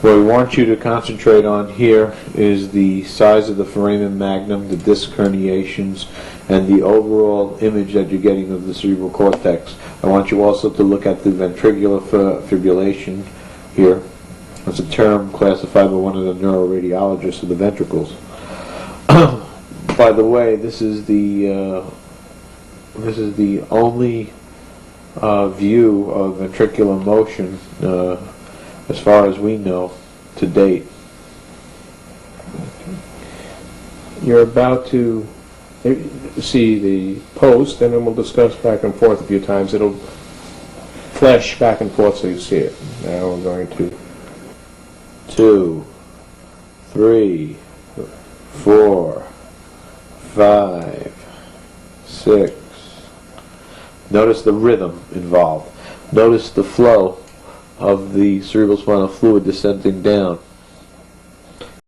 What we want you to concentrate on here is the size of the foramen magnum, the disc herniations, and the overall image that you're getting of the cerebral cortex. I want you also to look at the ventricular fibrillation here. That's a term classified by one of the neuroradiologists of the ventricles. By the way, this is the only view of ventricular motion as far as we know to date. You're about to see the post, and then we'll discuss back and forth a few times. It'll flash back and forth so you see it. Now we're going to 2, 3, 4, 5, 6. Notice the rhythm involved. Notice the flow of the cerebrospinal fluid descending down.